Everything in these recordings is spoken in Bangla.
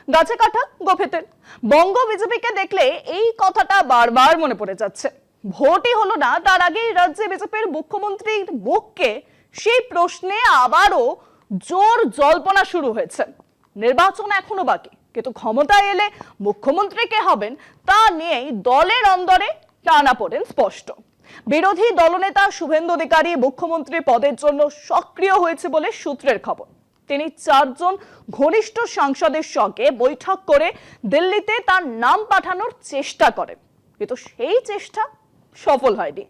গাছে কাটা গোফে তেল। বঙ্গ বিজেপিকে দেখলে এই কথাটা বারবার মনে পড়ে যাচ্ছে। ভোটই হলো না তার আগেই রাজ্যে বিজেপির মুখ্যমন্ত্রীর মুখকে সেই প্রশ্নে আবারও জোর জল্পনা শুরু হয়েছে। নির্বাচন এখনো বাকি, কিন্তু ক্ষমতায় এলে মুখ্যমন্ত্রী কে হবেন তা নিয়েই দলের অন্দরে টানাপোড়েন স্পষ্ট। বিরোধী দলনেতা শুভেন্দু অধিকারী মুখ্যমন্ত্রী পদের জন্য সক্রিয় হয়েছে বলে সূত্রের খবর। তিনি 4 জন ঘনিষ্ঠ সাংসদের সঙ্গে বৈঠক করে দিল্লিতে তার নাম পাঠানোর চেষ্টা করেন, কিন্তু সেই চেষ্টা সফল হয়নি।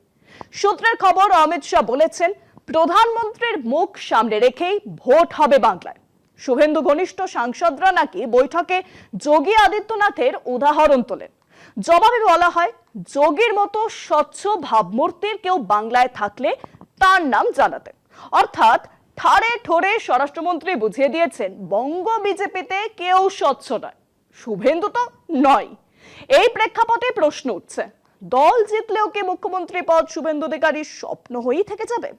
সূত্রের খবর, অমিত শাহ বলেছেন প্রধানমন্ত্রীর মুখ সামনে রেখেই ভোট হবে বাংলায়। শুভেন্দু ঘনিষ্ঠ সাংসদরা নাকি বৈঠকে যোগী আদিত্যনাথের উদাহরণ তোলেন। জবাবে বলা হয়, যোগীর মতো স্বচ্ছ ভাবমূর্তির কেউ বাংলায় থাকলে তার নাম জানাতে। অর্থাৎ ঠাড়ে ঠোরে স্বরাষ্ট্রমন্ত্রী বুঝিয়ে দিয়েছেন বঙ্গ বিজেপিতে কেউ স্বচ্ছ নয়, শুভেন্দু তো নয়। এই প্রেক্ষাপটে প্রশ্ন উঠছে, দল জিতলেও কি মুখ্যমন্ত্রী পদ শুভেন্দু অধিকারীর স্বপ্ন হয়েই থেকে যাবে?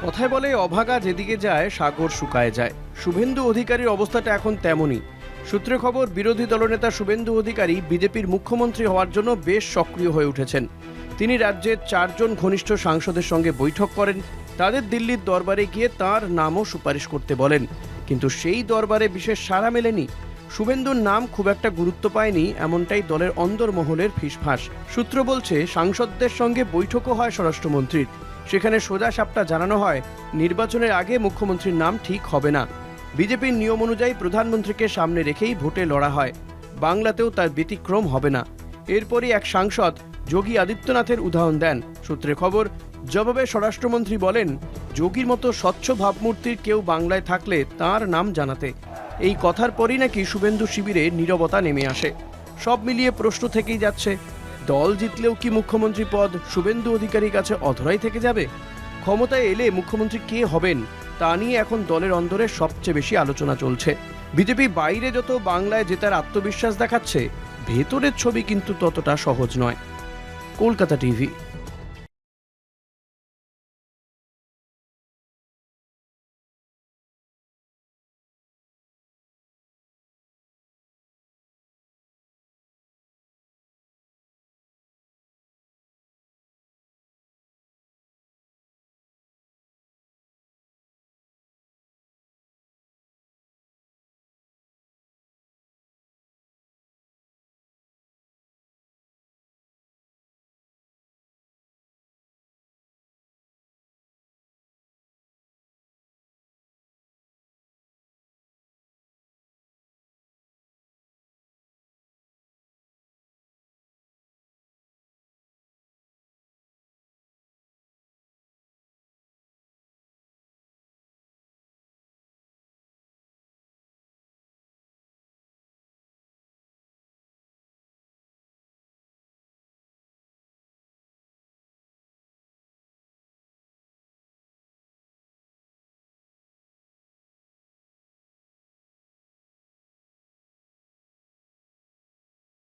কথায় বলে অভাগা যেদিকে যায় সাগর শুকায় যায়। শুভেন্দু অধিকারীর অবস্থাটা এখন তেমনই। সূত্রে খবর, বিরোধী দলনেতা শুভেন্দু অধিকারী বিজেপির মুখ্যমন্ত্রী হওয়ার জন্য বেশ সক্রিয় হয়ে উঠেছেন। তিনি রাজ্যের 4 জন ঘনিষ্ঠ সাংসদের সঙ্গে বৈঠক করেন, তাদের দিল্লির দরবারে গিয়ে তার নামও সুপারিশ করতে বলেন। কিন্তু সেই দরবারে বিশেষ সাড়া মেলেনি। শুভেন্দুর নাম খুব একটা গুরুত্ব পায়নি, এমনটাই দলের অন্দরমহলের ফিসফাস। সূত্র বলছে, সাংসদদের সঙ্গে বৈঠকও হয় স্বরাষ্ট্রমন্ত্রীর। সেখানে সোজা সাপটা জানানো হয়, নির্বাচনের আগে মুখ্যমন্ত্রীর নাম ঠিক হবে না। বিজেপির নিয়ম অনুযায়ী প্রধানমন্ত্রীকে সামনে রেখেই ভোটে লড়া হয়, বাংলাতেও তার ব্যতিক্রম হবে না। এরপরই এক সাংসদ যোগী আদিত্যনাথের উদাহরণ দেন। সূত্রে খবর, জবাবে স্বরাষ্ট্রমন্ত্রী বলেন, যোগীর মতো স্বচ্ছ ভাবমূর্তির কেউ বাংলায় থাকলে তার নাম জানাতে। এই কথার পরই নাকি শুভেন্দু শিবিরে নীরবতা নেমে আসে। সব মিলিয়ে প্রশ্ন থেকেই যাচ্ছে, দল জিতলেও কি মুখ্যমন্ত্রী পদ শুভেন্দু অধিকারীর কাছে অধরাই থেকে যাবে? ক্ষমতায় এলে মুখ্যমন্ত্রী কে হবেন তা নিয়ে এখন দলের অন্দরে সবচেয়ে বেশি আলোচনা চলছে। বিজেপি বাইরে যত বাংলায় জেতার আত্মবিশ্বাস দেখাচ্ছে, ভেতরের ছবি কিন্তু ততটা সহজ নয়। কলকাতা টিভি।